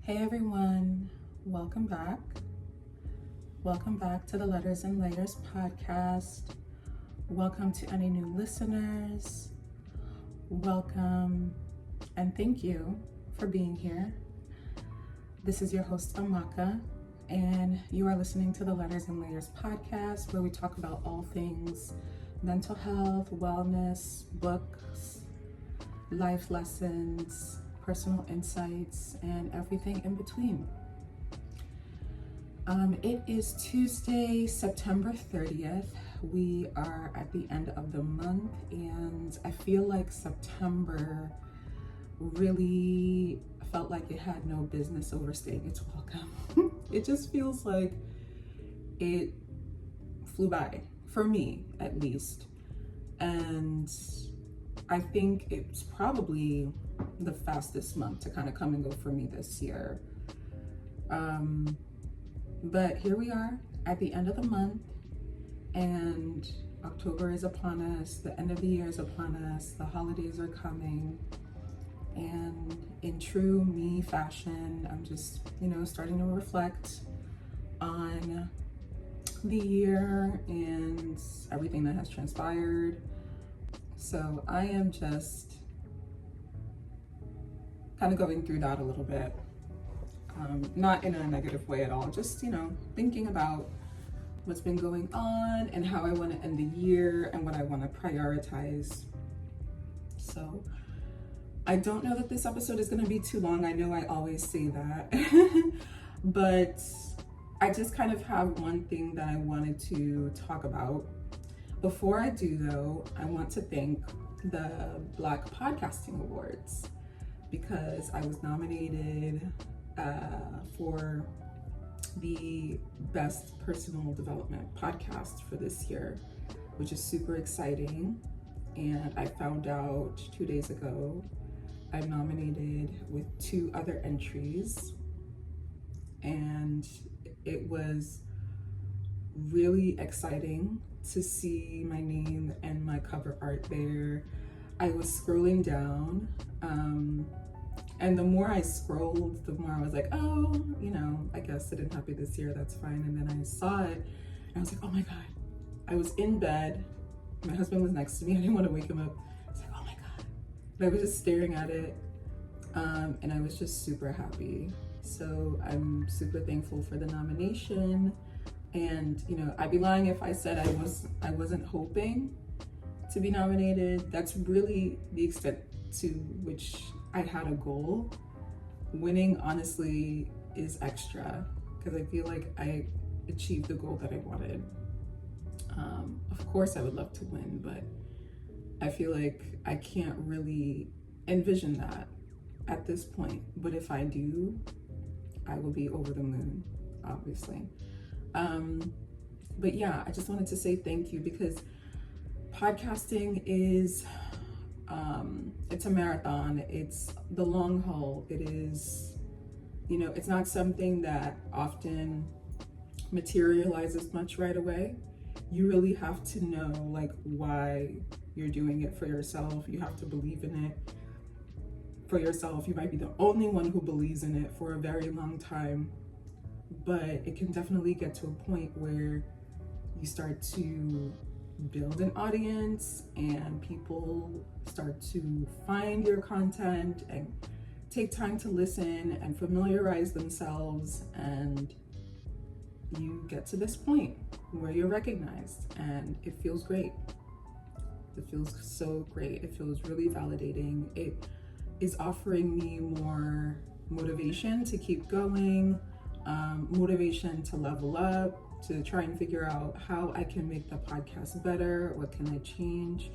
Hey everyone, welcome back. Welcome back to the Letters and Layers podcast. Welcome to any new listeners. Welcome and thank you for being here. This is your host Amaka, and you are listening to the Letters and Layers podcast, where we talk about all things mental health, wellness, books, life lessons, personal insights, and everything in between. It is Tuesday, September 30th. We are at the end of the month, and I feel like September really felt like it had no business overstaying its welcome. It just feels like it flew by, for me at least. And I think it's probably the fastest month to kind of come and go for me this year. But here we are at the end of the month, and October is upon us, the end of the year is upon us, the holidays are coming, and in true me fashion, I'm just, starting to reflect on the year and everything that has transpired. So I am just kind of going through that a little bit, not in a negative way at all, just, thinking about what's been going on and how I want to end the year and what I want to prioritize. So I don't know that this episode is going to be too long. I know I always say that, but I just kind of have one thing that I wanted to talk about. Before I do though, I want to thank the Black Podcasting Awards, because I was nominated for the Best Personal Development Podcast for this year, which is super exciting. And I found out 2 days ago I'm nominated with 2 other entries, and it was really exciting to see my name and my cover art there. I was scrolling down, and the more I scrolled, the more I was like, oh, I guess I didn't happen this year, that's fine. And then I saw it, and I was like, oh my God. I was in bed, my husband was next to me, I didn't want to wake him up. I was like, oh my God. But I was just staring at it, and I was just super happy. So I'm super thankful for the nomination. And I'd be lying if I said I wasn't hoping to be nominated. That's really the extent to which I had a goal. Winning, honestly, is extra, because I feel like I achieved the goal that I wanted. Of course I would love to win, but I feel like I can't really envision that at this point. But if I do, I will be over the moon, obviously. But yeah, I just wanted to say thank you, because podcasting is, it's a marathon. It's the long haul. It is, it's not something that often materializes much right away. You really have to know why you're doing it for yourself. You have to believe in it for yourself. You might be the only one who believes in it for a very long time. But it can definitely get to a point where you start to build an audience, and people start to find your content and take time to listen and familiarize themselves, and you get to this point where you're recognized, and it feels great. It feels so great. It feels really validating. It is offering me more motivation to keep going, motivation to level up, to try and figure out how I can make the podcast better, what can I change.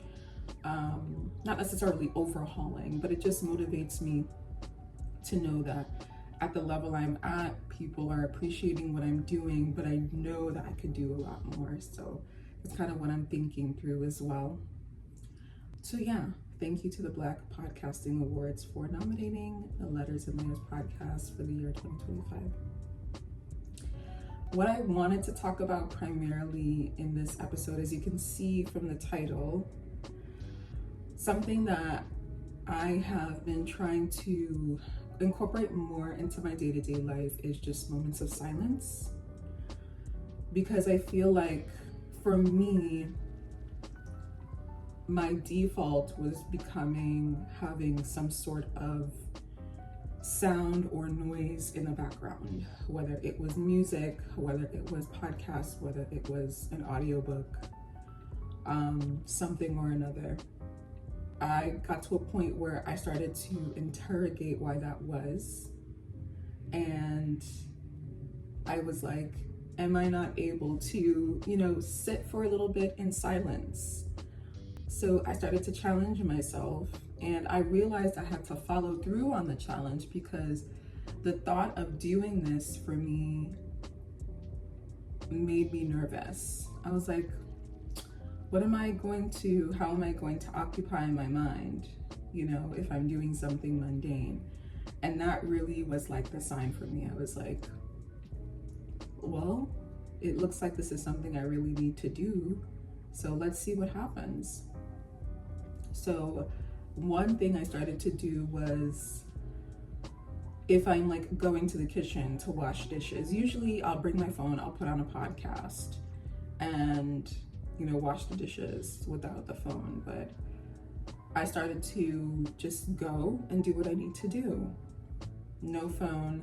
Not necessarily overhauling, but it just motivates me to know that at the level I'm at, people are appreciating what I'm doing, but I know that I could do a lot more. So it's kind of what I'm thinking through as well. So yeah, thank you to the Black Podcasting Awards for nominating the Letters and Layers podcast for the year 2025. What I wanted to talk about primarily in this episode, as you can see from the title, something that I have been trying to incorporate more into my day-to-day life is just moments of silence, because I feel like for me, my default was having some sort of sound or noise in the background, whether it was music, whether it was podcasts, whether it was an audiobook, something or another. I got to a point where I started to interrogate why that was. And I was like, am I not able to, sit for a little bit in silence? So I started to challenge myself, and I realized I had to follow through on the challenge, because the thought of doing this for me made me nervous. I was like, how am I going to occupy my mind, if I'm doing something mundane? And that really was like the sign for me. I was like, well, it looks like this is something I really need to do. So let's see what happens. So one thing I started to do was, if I'm like going to the kitchen to wash dishes, usually I'll bring my phone, I'll put on a podcast and wash the dishes without the phone. But I started to just go and do what I need to do. No phone.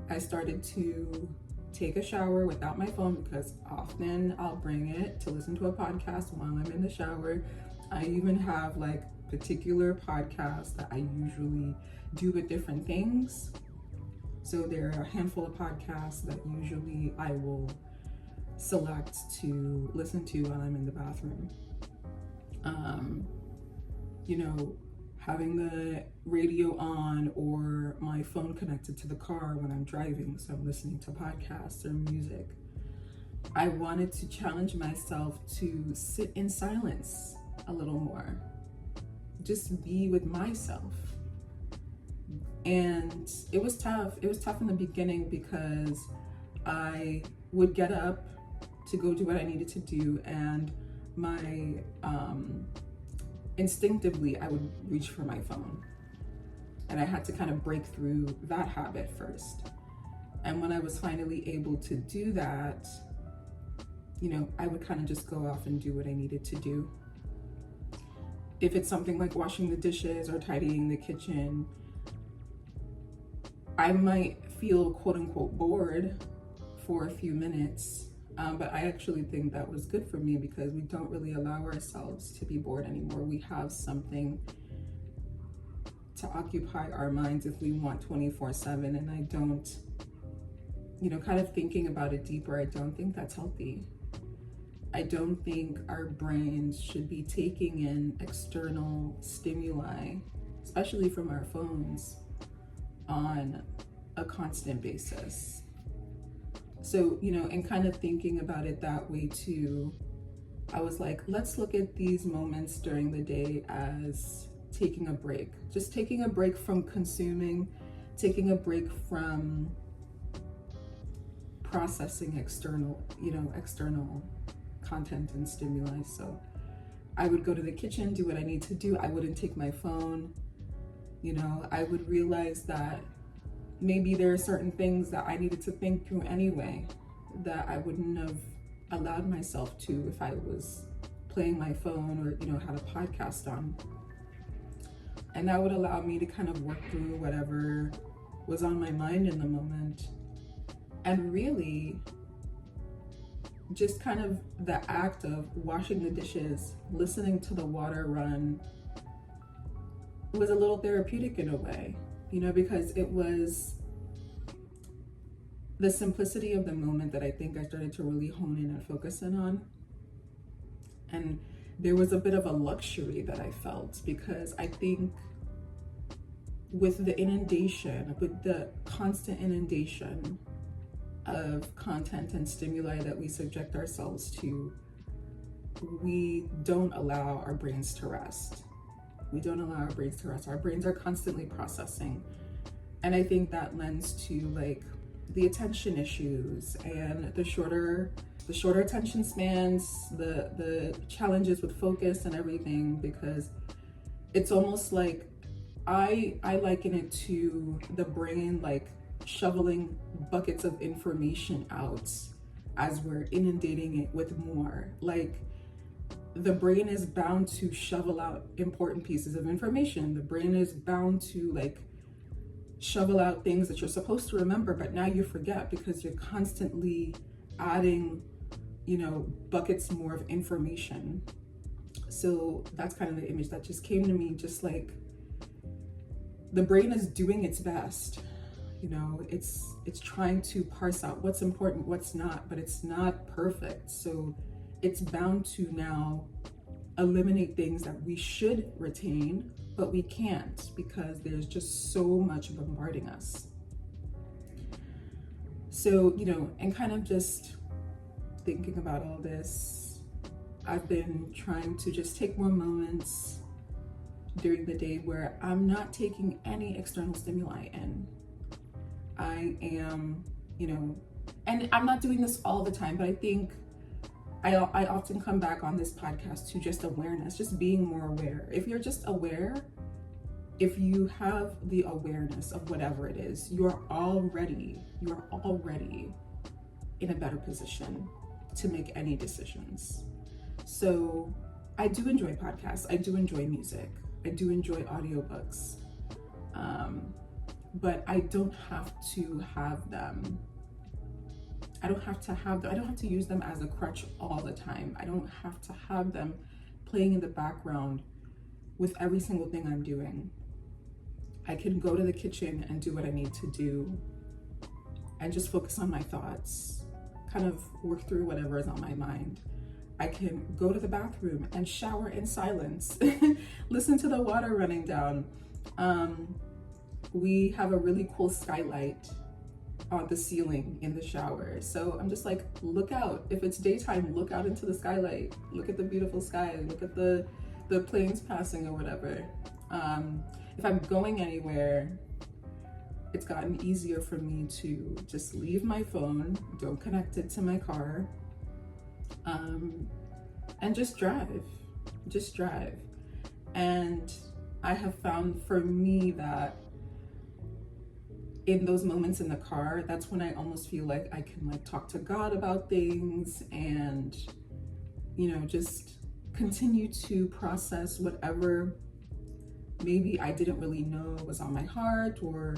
I started to take a shower without my phone, because often I'll bring it to listen to a podcast while I'm in the shower. I even have like particular podcasts that I usually do with different things. So there are a handful of podcasts that usually I will select to listen to while I'm in the bathroom. Having the radio on or my phone connected to the car when I'm driving, so I'm listening to podcasts or music. I wanted to challenge myself to sit in silence a little more, just be with myself. And it was tough. It was tough in the beginning, because I would get up to go do what I needed to do, and my instinctively I would reach for my phone, and I had to kind of break through that habit first. And when I was finally able to do that, I would kind of just go off and do what I needed to do. If it's something like washing the dishes or tidying the kitchen, I might feel quote unquote bored for a few minutes. But I actually think that was good for me, because we don't really allow ourselves to be bored anymore. We have something to occupy our minds if we want 24/7. And I don't, kind of thinking about it deeper, I don't think that's healthy. I don't think our brains should be taking in external stimuli, especially from our phones, on a constant basis. So, and kind of thinking about it that way too, I was like, let's look at these moments during the day as taking a break. Just taking a break from consuming, taking a break from processing external content and stimuli. So I would go to the kitchen, do what I need to do. I wouldn't take my phone. I would realize that maybe there are certain things that I needed to think through anyway, that I wouldn't have allowed myself to if I was playing my phone or, had a podcast on. And that would allow me to kind of work through whatever was on my mind in the moment. And really, just kind of the act of washing the dishes, listening to the water run, was a little therapeutic in a way, because it was the simplicity of the moment that I think I started to really hone in and focus in on. And there was a bit of a luxury that I felt, because I think with the inundation, with the constant inundation of content and stimuli that we subject ourselves to, we don't allow our brains to rest. Our brains are constantly processing. And I think that lends to the attention issues and the shorter attention spans, the challenges with focus and everything, because it's almost like I liken it to the brain like shoveling buckets of information out as we're inundating it with more. Like, the brain is bound to shovel out important pieces of information. The brain is bound to like shovel out things that you're supposed to remember, but now you forget because you're constantly adding, buckets more of information. So that's kind of the image that just came to me, just like the brain is doing its best. It's trying to parse out what's important, what's not, but it's not perfect. So it's bound to now eliminate things that we should retain, but we can't because there's just so much bombarding us. So, and kind of just thinking about all this, I've been trying to just take more moments during the day where I'm not taking any external stimuli in. I am, and I'm not doing this all the time, but I think I often come back on this podcast to just awareness, just being more aware. If you're just aware, if you have the awareness of whatever it is, you're already in a better position to make any decisions. So I do enjoy podcasts. I do enjoy music. I do enjoy audiobooks. But I don't have to have them. I don't have to use them as a crutch all the time. I don't have to have them playing in the background with every single thing I'm doing. I can go to the kitchen and do what I need to do and just focus on my thoughts, kind of work through whatever is on my mind. I can go to the bathroom and shower in silence, listen to the water running down. We have a really cool skylight on the ceiling in the shower. So I'm just like, look out. If it's daytime, look out into the skylight. Look at the beautiful sky. Look at the planes passing or whatever. If I'm going anywhere, it's gotten easier for me to just leave my phone, don't connect it to my car, and just drive. And I have found for me that in those moments in the car, that's when I almost feel like I can like talk to God about things and, just continue to process whatever maybe I didn't really know was on my heart, or,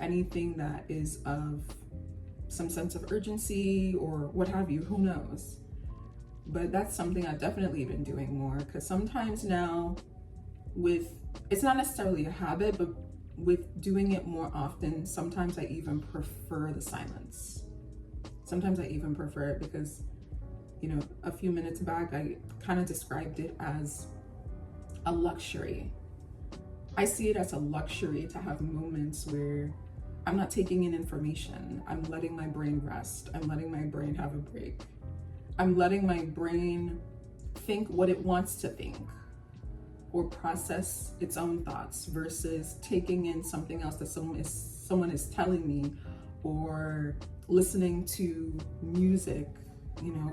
anything that is of some sense of urgency or what have you, who knows. But that's something I've definitely been doing more, because sometimes now it's not necessarily a habit, but with doing it more often, sometimes I even prefer the silence. Sometimes I even prefer it because, a few minutes back, I kind of described it as a luxury. I see it as a luxury to have moments where I'm not taking in information. I'm letting my brain rest. I'm letting my brain have a break. I'm letting my brain think what it wants to think or process its own thoughts versus taking in something else that someone is telling me, or listening to music,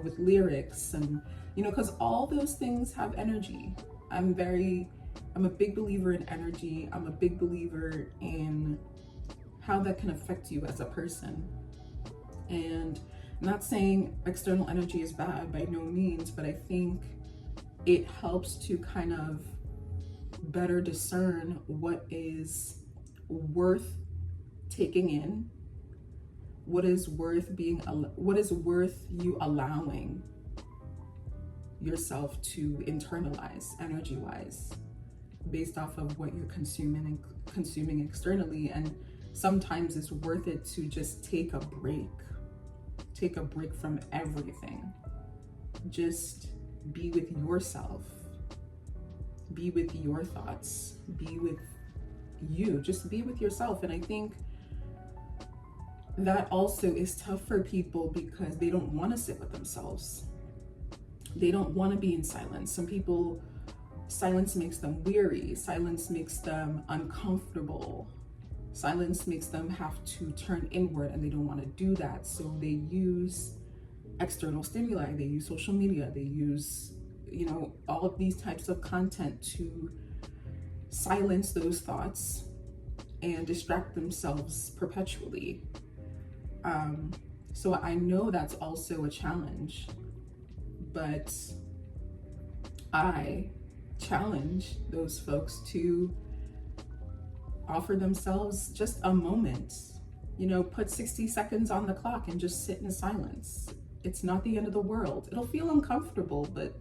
with lyrics, and because all those things have energy. I'm a big believer in energy. I'm a big believer in how that can affect you as a person. And I'm not saying external energy is bad by no means, but I think it helps to kind of better discern what is worth taking in, what is worth you allowing yourself to internalize energy-wise, based off of what you're consuming externally. And sometimes it's worth it to just take a break from everything. Just be with yourself, be with your thoughts, be with you, just be with yourself. And I think that also is tough for people because they don't want to sit with themselves. They don't want to be in silence. Some people, silence makes them weary. Silence makes them uncomfortable. Silence makes them have to turn inward, and they don't want to do that. So they use external stimuli. They use social media. They use, all of these types of content to silence those thoughts and distract themselves perpetually. So I know that's also a challenge, but I challenge those folks to offer themselves just a moment. Put 60 seconds on the clock and just sit in silence. It's not the end of the world. It'll feel uncomfortable, but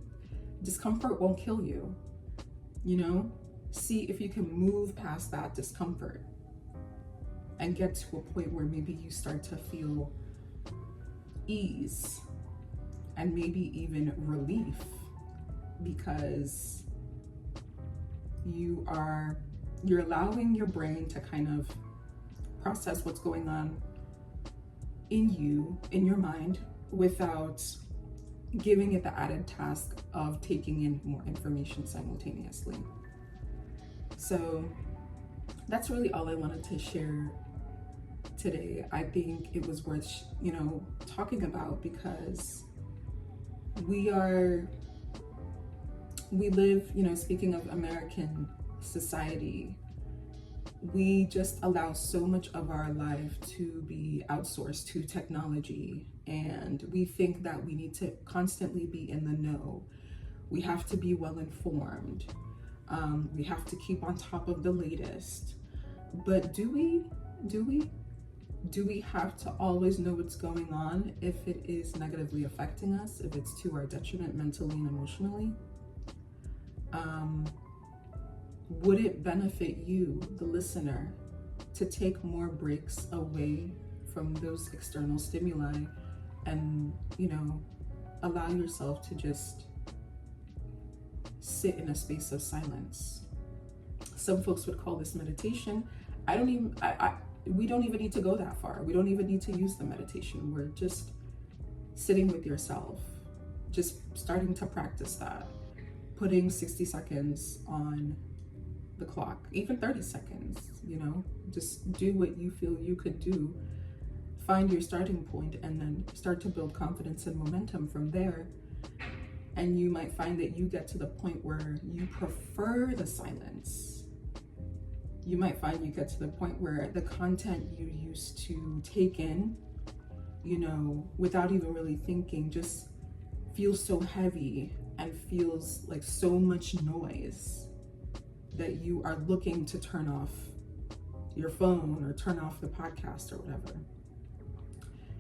discomfort won't kill you. See if you can move past that discomfort and get to a point where maybe you start to feel ease and maybe even relief, because you're allowing your brain to kind of process what's going on in your mind, without giving it the added task of taking in more information simultaneously. So that's really all I wanted to share today. I think it was worth, talking about, because we live, speaking of American society, we just allow so much of our life to be outsourced to technology, and we think that we need to constantly be in the know. We have to be well informed. We have to keep on top of the latest. But do we have to always know what's going on if it is negatively affecting us, if it's to our detriment mentally and emotionally? Would it benefit you, the listener, to take more breaks away from those external stimuli and, allow yourself to just sit in a space of silence? Some folks would call this meditation. We don't even need to go that far. We don't even need to use the meditation. We're just sitting with yourself, just starting to practice that, putting 60 seconds on the clock, even 30 seconds, just do what you feel you could do. Find your starting point and then start to build confidence and momentum from there. And you might find that you get to the point where you prefer the silence. You might find you get to the point where the content you used to take in, without even really thinking, just feels so heavy and feels like so much noise that you are looking to turn off your phone or turn off the podcast or whatever.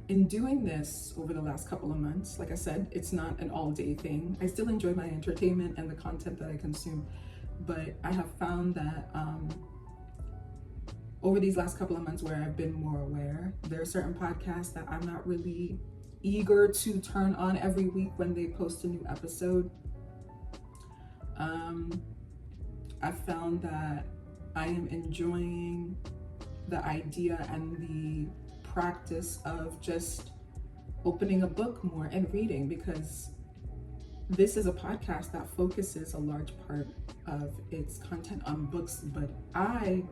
In doing this over the last couple of months, like I said, it's not an all-day thing. I still enjoy my entertainment and the content that I consume, but I have found that over these last couple of months where I've been more aware, there are certain podcasts that I'm not really eager to turn on every week when they post a new episode. I found that I am enjoying the idea and the practice of just opening a book more and reading, because this is a podcast that focuses a large part of its content on books, but I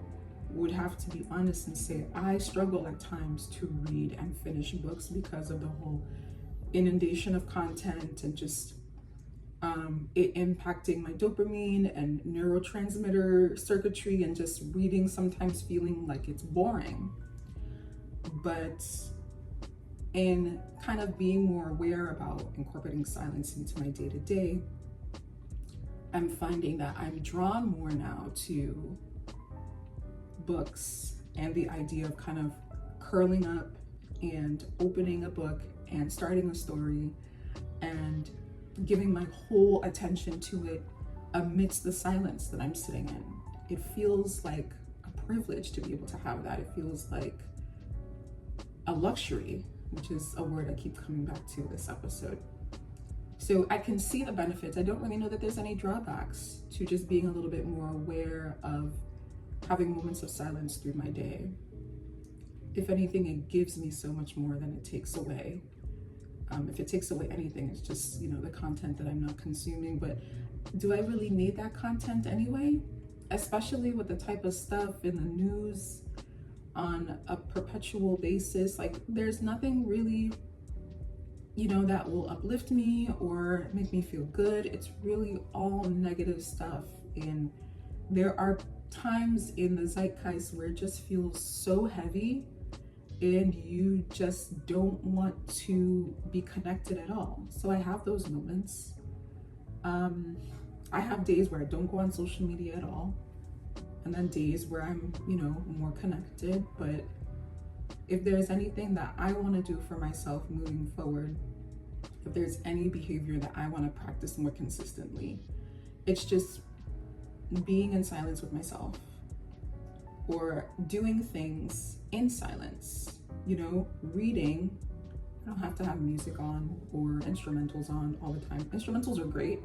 would have to be honest and say I struggle at times to read and finish books because of the whole inundation of content and just it impacting my dopamine and neurotransmitter circuitry, and just reading sometimes feeling like it's boring. But in kind of being more aware about incorporating silence into my day-to-day, I'm finding that I'm drawn more now to books and the idea of kind of curling up and opening a book and starting a story and giving my whole attention to it amidst the silence that I'm sitting in. It feels like a privilege to be able to have that. It feels like a luxury, which is a word I keep coming back to this episode. So I can see the benefits. I don't really know that there's any drawbacks to just being a little bit more aware of having moments of silence through my day. If anything, it gives me so much more than it takes away. If it takes away anything, it's just, the content that I'm not consuming. But do I really need that content anyway? Especially with the type of stuff in the news on a perpetual basis. Like, there's nothing really, that will uplift me or make me feel good. It's really all negative stuff. And there are times in the zeitgeist where it just feels so heavy and you just don't want to be connected at all. So I have those moments. I have days where I don't go on social media at all, and then days where I'm, more connected. But if there's anything that I want to do for myself moving forward, if there's any behavior that I want to practice more consistently, it's just being in silence with myself, or doing things in silence, reading. I don't have to have music on or instrumentals on all the time. Instrumentals are great,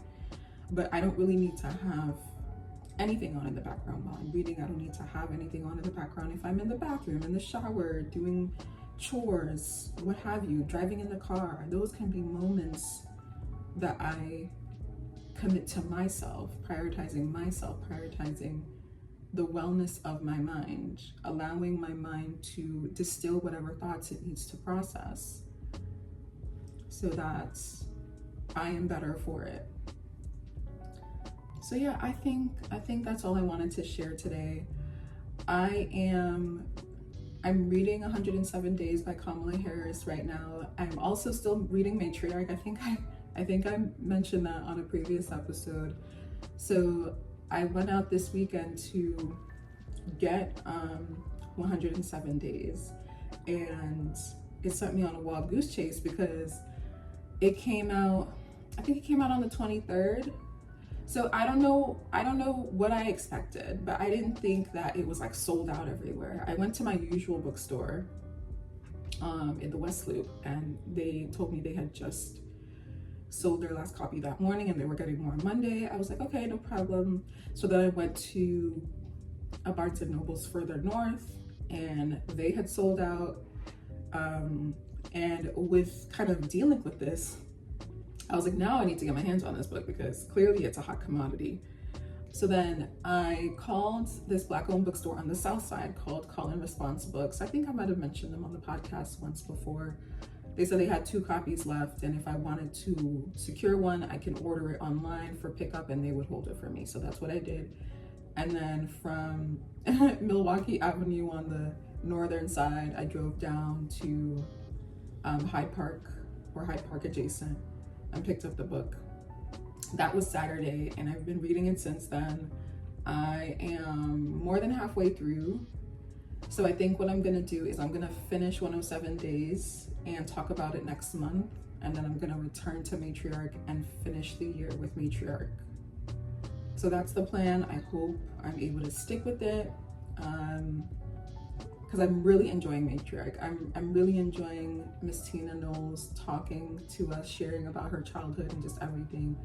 but I don't really need to have anything on in the background while I'm reading. I don't need to have anything on in the background if I'm in the bathroom, in the shower, doing chores, what have you, driving in the car. Those can be moments that I commit to myself, prioritizing the wellness of my mind, allowing my mind to distill whatever thoughts it needs to process so that I am better for it. So yeah, I think that's all I wanted to share today. I'm reading 107 Days by Kamala Harris right now. I'm also still reading Matriarch. I think I mentioned that on a previous episode. So I went out this weekend to get 107 Days, and it sent me on a wild goose chase because it came out, I think it came out on the 23rd. So I don't know what I expected, but I didn't think that it was like sold out everywhere. I went to my usual bookstore in the West Loop, and they told me they had just sold their last copy that morning and they were getting more on Monday. I was like, okay, no problem. So then I went to a Barnes and Nobles further north, and they had sold out. And with kind of dealing with this, I was like, now I need to get my hands on this book because clearly it's a hot commodity. So then I called this Black-owned bookstore on the South Side called Call and Response Books. I think I might have mentioned them on the podcast once before. They said they had 2 copies left, and if I wanted to secure one, I can order it online for pickup and they would hold it for me. So that's what I did. And then from Milwaukee Avenue on the northern side, I drove down to Hyde Park, or Hyde Park adjacent, and picked up the book. That was Saturday, and I've been reading it since then. I am more than halfway through. So I think what I'm gonna do is I'm gonna finish 107 Days and talk about it next month. And then I'm gonna return to Matriarch and finish the year with Matriarch. So that's the plan. I hope I'm able to stick with it. Because I'm really enjoying Matriarch. I'm really enjoying Miss Tina Knowles talking to us, sharing about her childhood and just everything.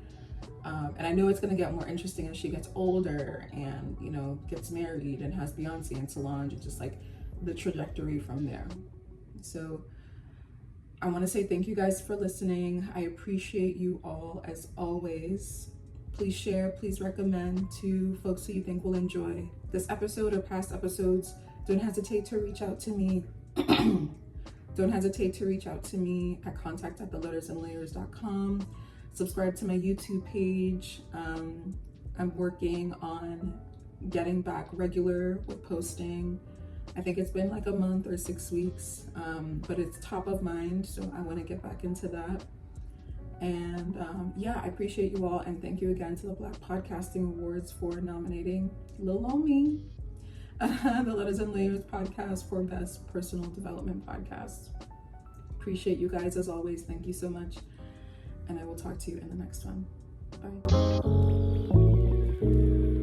And I know it's gonna get more interesting as she gets older and, gets married and has Beyonce and Solange, and just like the trajectory from there. So I wanna say thank you guys for listening. I appreciate you all as always. Please share, please recommend to folks who you think will enjoy this episode or past episodes. Don't hesitate to reach out to me. Don't hesitate to reach out to me at contact@thelettersandlayers.com. Subscribe to my YouTube page. I'm working on getting back regular with posting. I think it's been like a month or 6 weeks, but it's top of mind, so I want to get back into that. And yeah, I appreciate you all, and thank you again to the Black Podcasting Awards for nominating Lil on Me, the Letters and Layers podcast for Best Personal Development Podcast. Appreciate you guys as always. Thank you so much, and I will talk to you in the next one. Bye.